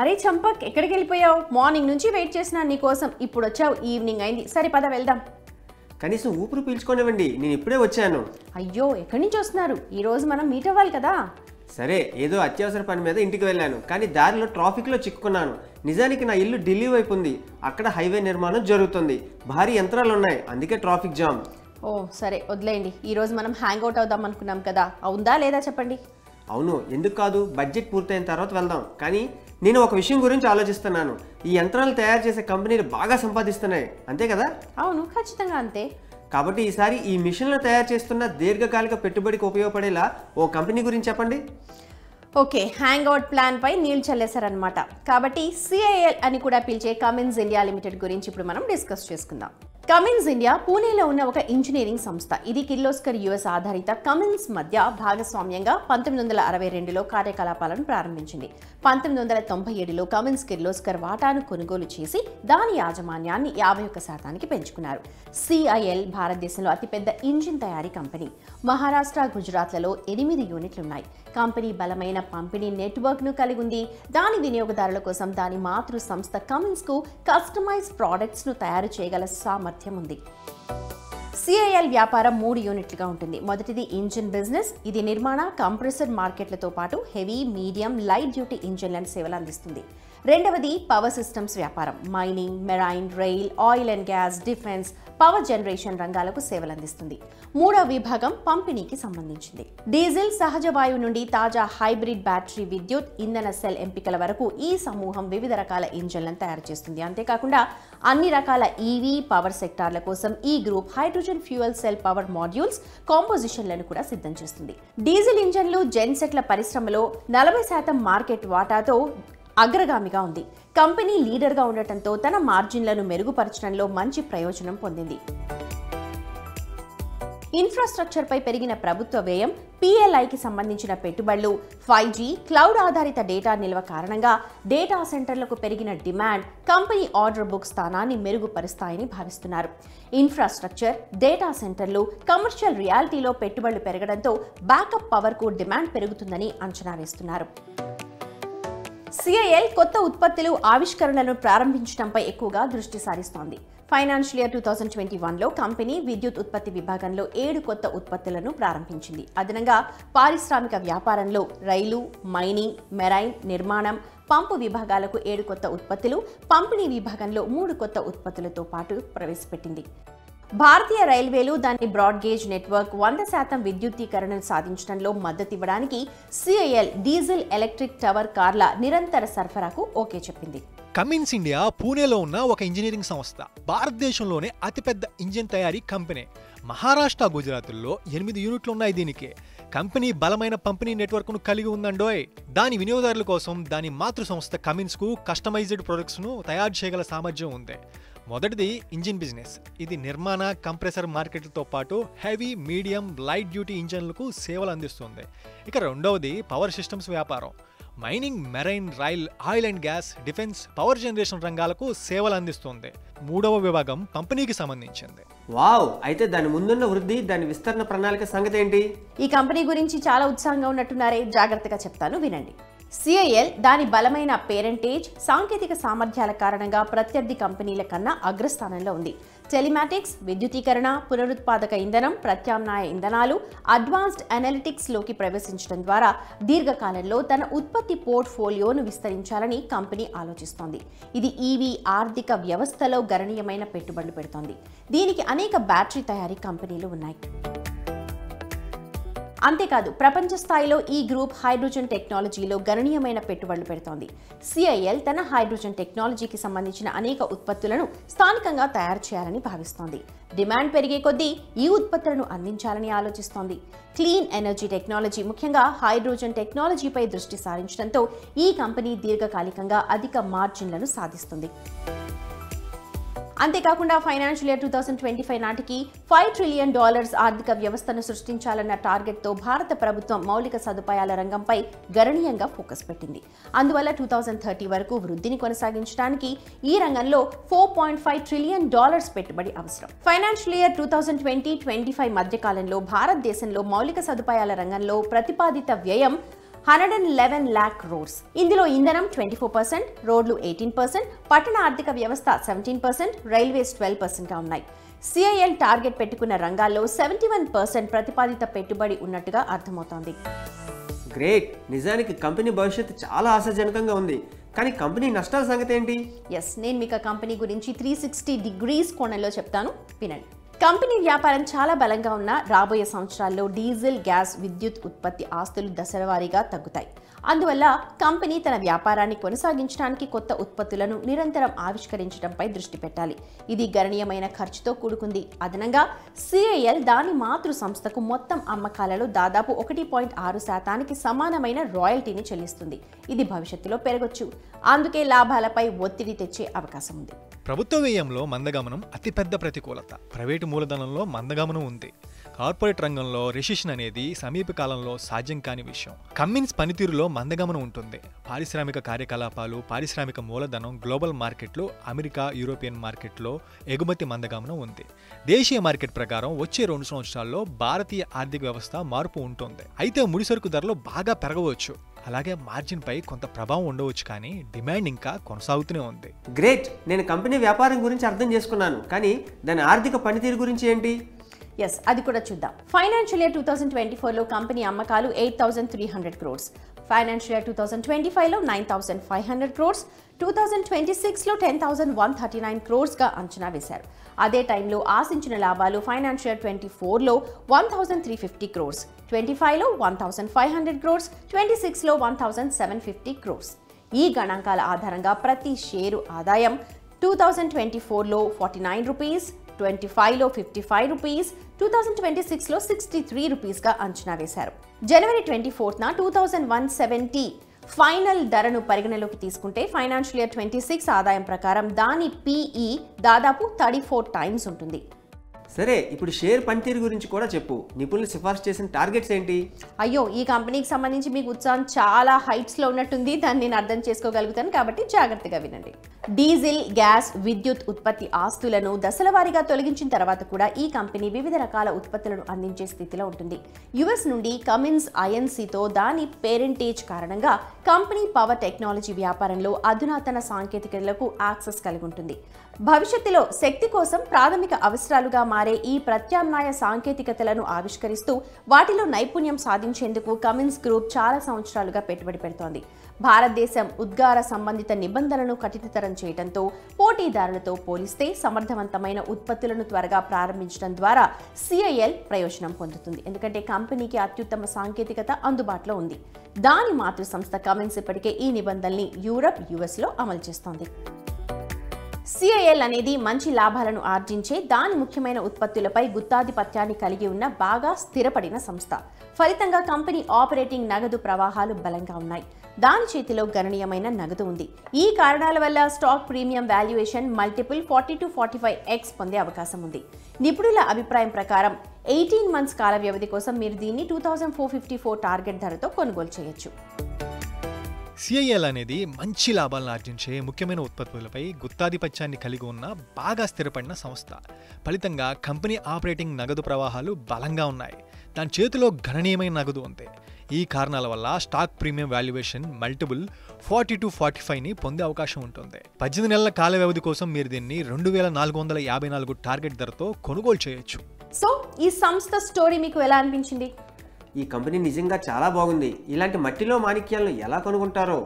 అరే చంపక్, ఎక్కడికి వెళ్ళిపోయావు? మార్నింగ్ నుంచి వెయిట్ చేసినా నీ కోసం. ఇప్పుడు వచ్చావు, ఈవినింగ్ అయింది. సరే పద వెళ్దాం. కనీసం ఊపిరి పీల్చుకోనివ్వండి, నేను ఇప్పుడే వచ్చాను. అయ్యో, ఎక్కడి నుంచి వస్తున్నారు? ఈరోజు మనం మీట్ అవ్వాలి కదా. సరే, ఏదో అత్యవసర పని మీద ఇంటికి వెళ్ళాను, కానీ దారిలో ట్రాఫిక్లో చిక్కుకున్నాను. నిజానికి నా ఇల్లు ఢిల్లీ వైపు ఉంది. అక్కడ హైవే నిర్మాణం జరుగుతుంది. భారీ యంత్రాలు ఉన్నాయి, అందుకే ట్రాఫిక్ జామ్. ఓ సరే వదిలేయండి. ఈరోజు మనం హ్యాంగ్ అవుట్ అవుదాం అనుకున్నాం కదా, అవుందా లేదా చెప్పండి. అవును, ఎందుకు కాదు, బడ్జెట్ పూర్తయిన తర్వాత వెళ్దాం. కానీ నేను ఒక విషయం గురించి ఆలోచిస్తున్నాను. ఈ యంత్రాలు తయారు చేసే కంపెనీలు బాగా సంపాదిస్తున్నాయి, అంతే కదా? అవును, ఖచ్చితంగా అంతే. కాబట్టి ఈసారి ఈ మిషన్లు తయారు చేస్తున్న దీర్ఘకాలిక పెట్టుబడికి ఉపయోగపడేలా ఓ కంపెనీ గురించి చెప్పండి. ఓకే, హ్యాంగ్ అవుట్ ప్లాన్ పై నీళ్లు చల్లేశారనమాట. కాబట్టి సిఐఎల్ అని కూడా పిలిచే కమిన్స్ ఇండియా లిమిటెడ్ గురించి ఇప్పుడు మనం డిస్కస్ చేసుకుందాం. కమిన్స్ ఇండియా పూణేలో ఉన్న ఒక ఇంజనీరింగ్ సంస్థ. ఇది కిర్లోస్కర్ యుఎస్ ఆధారిత కమిన్స్ మధ్య భాగస్వామ్యంగా 1962లో కార్యకలాపాలను ప్రారంభించింది. 1997లో కమిన్స్ కిర్లోస్కర్ వాటాను కొనుగోలు చేసి దాని యాజమాన్యాన్ని 51% పెంచుకున్నారు. సిఐఎల్ భారతదేశంలో అతిపెద్ద ఇంజిన్ తయారీ కంపెనీ. మహారాష్ట్ర, గుజరాత్లలో 8 యూనిట్లున్నాయి. కంపెనీ బలమైన పంపిణీ నెట్వర్క్ను కలిగి ఉంది. దాని వినియోగదారుల కోసం దాని మాతృ సంస్థ కమిన్స్కు కస్టమైజ్ ప్రోడక్ట్స్ను తయారు చేయగల సామర్థ్యం ఉంది. సిఐఎల్ వ్యాపారం 3 యూనిట్లుగా ఉంటుంది. మొదటిది ఇంజిన్ బిజినెస్. ఇది నిర్మాణ, కంప్రెసర్ మార్కెట్లతో పాటు హెవీ, మీడియం, లైట్ డ్యూటీ ఇంజిన్లను సేవలు అందిస్తుంది. రెండవది పవర్ సిస్టమ్స్ వ్యాపారం. Mining, marine, rail, oil and gas, defence, power generation రంగాలకు సేవలు అందిస్తుంది. మూడవ విభాగం పంపిణీకి సంబంధించింది. డీజిల్, సహజ వాయువు నుండి తాజా హైబ్రిడ్ బ్యాటరీ, విద్యుత్ ఇంధన సెల్ ఎంపికల వరకు ఈ సమూహం వివిధ రకాల ఇంజన్లను తయారు చేస్తుంది. అంతేకాకుండా అన్ని రకాల ఈవీ, పవర్ సెక్టార్ల కోసం ఈ group hydrogen fuel cell power modules, కాంపోజిషన్లను కూడా సిద్ధం చేస్తుంది. డీజిల్ ఇంజన్లు, జెన్సెట్ల పరిశ్రమలో 40% మార్కెట్ వాటాతో అగ్రగామిగా ఉంది. కంపెనీ లీడర్గా ఉండటంతో తన మార్జిన్లను మెరుగుపరచడంలో మంచి ప్రయోజనం పొందింది. ఇన్ఫ్రాస్ట్రక్చర్ పై పెరిగిన ప్రభుత్వ వ్యయం, పిఎల్ఐకి సంబంధించిన పెట్టుబడులు, 5G, క్లౌడ్ ఆధారిత డేటా నిల్వ కారణంగా డేటా సెంటర్లకు పెరిగిన డిమాండ్ కంపెనీ ఆర్డర్ బుక్ స్థానాన్ని మెరుగుపరుస్తాయని భావిస్తున్నారు. ఇన్ఫ్రాస్ట్రక్చర్, డేటా సెంటర్లు, కమర్షియల్ రియాలిటీలో పెట్టుబడులు పెరగడంతో బ్యాకప్ పవర్కు డిమాండ్ పెరుగుతుందని అంచనా వేస్తున్నారు. సిఐఎల్ కొత్త ఉత్పత్తులు, ఆవిష్కరణలను ప్రారంభించడంపై ఎక్కువగా దృష్టి సారిస్తోంది. ఫైనాన్షియల్ ఇయర్ 2021లో కంపెనీ విద్యుత్ ఉత్పత్తి విభాగంలో 7 కొత్త ఉత్పత్తులను ప్రారంభించింది. అదనంగా పారిశ్రామిక వ్యాపారంలో రైలు, మైనింగ్, మెరైన్, నిర్మాణం, పంపు విభాగాలకు 7 కొత్త ఉత్పత్తులు, పంపిణీ విభాగంలో 3 కొత్త ఉత్పత్తులతో పాటు ప్రవేశపెట్టింది. భారతీయ రైల్వేలు దాని బ్రాడ్ గేజ్ నెట్వర్క్ 100% విద్యుత్తీకరణను సాధించడంలో మద్దతివ్వడానికి సిఐఎల్ డీజిల్, ఎలక్ట్రిక్ టవర్ కార్ల నిరంతర సరఫరాకు ఓకే చెప్పింది. కమిన్స్ ఇండియా పూణేలో ఉన్న ఒక ఇంజనీరింగ్ సంస్థ. భారతదేశంలోనే అతిపెద్ద ఇంజిన్ తయారీ కంపెనీ. మహారాష్ట్ర, గుజరాత్లో 8 యూనిట్లు ఉన్నాయి. దీనికి కంపెనీ బలమైన పంపిణీ నెట్వర్క్ను కలిగి ఉందండోయ్. దాని వినియోగదారుల కోసం దాని మాతృ సంస్థ కమిన్స్కు కస్టమైజ్డ్ ప్రొడక్ట్స్ను తయారు చేయగల సామర్థ్యం ఉంది. మొదటిది ఇంజిన్ బిజినెస్. ఇది నిర్మాణ, కంప్రెసర్ మార్కెట్లతో పాటు హెవీ, మీడియం, లైట్ డ్యూటీ ఇంజన్లకు సేవలు అందిస్తుంది. ఇక రెండవది పవర్ సిస్టమ్స్ వ్యాపారం. Mining, marine, rail, oil and gas, defence, power generation రంగాలకు సేవలు అందిస్తుంది. మూడవ విభాగం కంపెనీకి సంబంధించింది. వావ్, అయితే దాని ముందున్న వృద్ధి, దాని విస్తరణ ప్రణాళిక సంగతి ఏంటి? ఈ కంపెనీ గురించి చాలా ఉత్సాహంగా ఉన్నట్టున్నారే, జాగ్రత్తగా చెప్తాను వినండి. సిఐఎల్ దాని బలమైన పేరెంటేజ్, సాంకేతిక సామర్థ్యాల కారణంగా ప్రత్యర్థి కంపెనీల కన్నా అగ్రస్థానంలో ఉంది. టెలిమాటిక్స్, విద్యుతీకరణ, పునరుత్పాదక ఇంధనం, ప్రత్యామ్నాయ ఇంధనాలు, అడ్వాన్స్డ్ అనలిటిక్స్లోకి ప్రవేశించడం ద్వారా దీర్ఘకాలంలో తన ఉత్పత్తి పోర్ట్ఫోలియోను విస్తరించాలని కంపెనీ ఆలోచిస్తోంది. ఇది ఈవీ ఆర్థిక వ్యవస్థలో గణనీయమైన పెట్టుబడులు పెడుతోంది. దీనికి అనేక బ్యాటరీ తయారీ కంపెనీలు ఉన్నాయి. అంతేకాదు ప్రపంచ స్థాయిలో ఈ గ్రూప్ హైడ్రోజన్ టెక్నాలజీలో గణనీయమైన పెట్టుబడులు పెడుతోంది. సిఐఎల్ తన హైడ్రోజన్ టెక్నాలజీకి సంబంధించిన అనేక ఉత్పత్తులను స్థానికంగా తయారు చేయాలని భావిస్తోంది. డిమాండ్ పెరిగే కొద్దీ ఈ ఉత్పత్తులను అందించాలని ఆలోచిస్తోంది. క్లీన్ ఎనర్జీ టెక్నాలజీ, ముఖ్యంగా హైడ్రోజన్ టెక్నాలజీపై దృష్టి సారించడంతో ఈ కంపెనీ దీర్ఘకాలికంగా అధిక మార్జిన్లను సాధిస్తుంది. అంతేకాకుండా ఫైనాన్షియల్ ఇయర్ 2025 నాటికి $5 ట్రిలియన్ ఆర్థిక వ్యవస్థను సృష్టించాలన్న టార్గెట్తో భారత ప్రభుత్వం మౌలిక సదుపాయాల రంగంపై గణనీయంగా ఫోకస్ పెట్టింది. అందువల్ల 2030 వరకు వృద్ధిని కొనసాగించడానికి ఈ రంగంలో $4.5 ట్రిలియన్ పెట్టుబడి అవసరం. ఫైనాన్షియల్ ఇయర్ 2020-25 మధ్య కాలంలో భారతదేశంలో మౌలిక సదుపాయాల రంగంలో ప్రతిపాదిత వ్యయం 111 lakh crores. ఇందులో ఇంధనం 24%, రోడ్లు 18%, పట్టణ ఆర్థిక వ్యవస్థ 17%, రైల్వేస్ 12% గా ఉన్నాయి. CIL టార్గెట్ పెట్టుకున్న రంగాల్లో 71% ప్రతిపాదిత పెట్టుబడి ఉన్నట్టుగా అర్థమవుతోంది. గ్రేట్. నిజానికి కంపెనీ భవిష్యత్తు చాలా ఆశాజనకంగా ఉంది. కానీ కంపెనీ నష్టాల సంగతి ఏంటి? నేను మీకు కంపెనీ గురించి 360 degrees కోణంలో చెప్తాను, వినండి. కంపెనీ వ్యాపారం చాలా బలంగా ఉన్న రాబోయే సంవత్సరాల్లో డీజిల్, గ్యాస్, విద్యుత్ ఉత్పత్తి ఆస్తులు దశలవారీగా తగ్గుతాయి. అందువల్ల కంపెనీ తన వ్యాపారాన్ని కొనసాగించడానికి కొత్త ఉత్పత్తులను నిరంతరం ఆవిష్కరించడంపై దృష్టి పెట్టాలి. ఇది గణనీయమైన ఖర్చుతో కూడుకుంది. అదనంగా CIL దాని మాతృ సంస్థకు మొత్తం అమ్మకాలలో దాదాపు 1.6% సమానమైన రాయల్టీని చెల్లిస్తుంది. ఇది భవిష్యత్తులో పెరగొచ్చు. అందుకే లాభాలపై ఒత్తిడి తెచ్చే అవకాశం ఉంది. ప్రభుత్వ వ్యయంలో మందగమనం అతిపెద్ద ప్రతికూలత. ప్రైవేటు మూలధనంలో మందగమనం ఉంది. కార్పొరేట్ రంగంలో రెసిషన్ అనేది సమీప కాలంలో సాధ్యం కాని విషయం. కమ్మిన్స్ పనితీరులో మందగమనం ఉంటుంది. పారిశ్రామిక కార్యకలాపాలు, పారిశ్రామిక మూలధనం, గ్లోబల్ మార్కెట్లో, అమెరికా, యూరోపియన్ మార్కెట్లో ఎగుమతి మందగమనం ఉంది. దేశీయ మార్కెట్ ప్రకారం వచ్చే 2 సంవత్సరాల్లో భారతీయ ఆర్థిక వ్యవస్థ మార్పు ఉంటుంది. అయితే ముడిసరుకు ధరలు బాగా పెరగవచ్చు. అలాగే మార్జిన్ పై కొంత ప్రభావం ఉండవచ్చు, కానీ డిమాండ్ ఇంకా కొనసాగుతూనే ఉంది. గ్రేట్. నేను కంపెనీ వ్యాపారం గురించి అర్థం చేసుకున్నాను, కానీ దాని ఆర్థిక పనితీరు గురించి ఏంటి? అది కూడా చూద్దాం. ఫైనాన్షియల్ ఇయర్ 2024లో కంపెనీ అమ్మకాలు 8,300 crores, ఫైనాన్షియల్ ఇయర్ 2025లో 9,500 crores, 2026లో 10,139 crores గా అంచనా వేశారు. అదే టైంలో ఆశించిన లాభాలు ఫైనాన్షియల్ ఇయర్ 24లో 1,350 crores, 25లో 1,500 crores, 26లో 1,750 crores. ఈ గణాంకాల ఆధారంగా ప్రతి షేరు ఆదాయం 2024లో 49 రూపీస్, 25లో 55 రూపీస్, 2026లో 63 రూపీస్గా అంచనా వేశారు. జనవరి 24న 2,170 ఫైనల్ ధరను పరిగణలోకి తీసుకుంటే ఫైనాన్షియల్ ఇయర్ 26 ఆదాయం ప్రకారం దాని PE దాదాపు 34 times ఉంటుంది. సరే, ఇప్పుడు షేర్ పనితీరు గురించి కూడా చెప్పు. నిపుణులు సిఫార్సు చేసిన టార్గెట్స్ ఏంటి? ఈ కంపెనీకి సంబంధించి మీకు ఉత్సాహం చాలా హైట్స్లో ఉన్నట్టుంది. దాన్ని నేను అర్థం చేసుకోగలుగుతాను, కాబట్టి జాగ్రత్తగా వినండి. డీజిల్, గ్యాస్, విద్యుత్ ఉత్పత్తి ఆస్తులను దశలవారీగా తొలగించిన తర్వాత కూడా ఈ కంపెనీ వివిధ రకాల ఉత్పత్తులను అందించే స్థితిలో ఉంటుంది. US నుండి కమిన్స్ INCతో దాని పేరెంటేజ్ కారణంగా కంపెనీ పవర్ టెక్నాలజీ వ్యాపారంలో అధునాతన సాంకేతికతలకు యాక్సెస్ కలిగి ఉంటుంది. భవిష్యత్తులో శక్తి కోసం ప్రాథమిక అవసరాలుగా మారే ఈ ప్రత్యామ్నాయ సాంకేతికతలను ఆవిష్కరిస్తూ వాటిలో నైపుణ్యం సాధించేందుకు కమిన్స్ గ్రూప్ చాలా సంవత్సరాలుగా పెట్టుబడి పెడుతోంది. భారతదేశం ఉద్గార సంబంధిత నిబంధనలను కఠినతరం చేయడంతో పోటీదారులతో పోలిస్తే సమర్థవంతమైన ఉత్పత్తులను త్వరగా ప్రారంభించడం ద్వారా CIL ప్రయోజనం పొందుతుంది. ఎందుకంటే కంపెనీకి అత్యుత్తమ సాంకేతికత అందుబాటులో ఉంది. దాని మాతృ సంస్థ కమిన్స్ ఇప్పటికే ఈ నిబంధనల్ని యూరప్, US లో అమలు చేస్తోంది. CIL అనేది మంచి లాభాలను ఆర్జించే దాని ముఖ్యమైన ఉత్పత్తులపై గుత్తాధిపత్యాన్ని కలిగి ఉన్న బాగా స్థిరపడిన సంస్థ. ఫలితంగా కంపెనీ ఆపరేటింగ్ నగదు ప్రవాహాలు బలంగా ఉన్నాయి. దాని చేతిలో గణనీయమైన నగదు ఉంది. ఈ కారణాల వల్ల stock premium valuation multiple 40 to 45x పొందే అవకాశం ఉంది. నిపుణుల అభిప్రాయం ప్రకారం 18 months కాల వ్యవధి కోసం మీరు దీన్ని 2,454 టార్గెట్ ధరతో కొనుగోలు చేయొచ్చు. CIL అనేది మంచి లాభాలను ఆర్జించే ముఖ్యమైన ఉత్పత్తులపై గుత్తాధిపత్యాన్ని కలిగి ఉన్న బాగా స్థిరపడిన సంస్థ. ఫలితంగా కంపెనీ ఆపరేటింగ్ నగదు ప్రవాహాలు బలంగా ఉన్నాయి. దాని చేతిలో గణనీయమైన నగదు ఉంది. ఈ కారణాల వల్ల stock premium valuation multiple 40 to 45ని పొందే అవకాశం ఉంటుంది. 18 నెలల కాల వ్యవధి కోసం మీరు దీన్ని 2,454 టార్గెట్ ధరతో కొనుగోలు చేయొచ్చు. సో ఈ సంస్థ స్టోరీ మీకు ఎలా అనిపించింది? ఈ కంపెనీ నిజంగా చాలా బాగుంది. ఇలాంటి మట్టిలో మాణిక్యాలను ఎలా కనుగొంటారో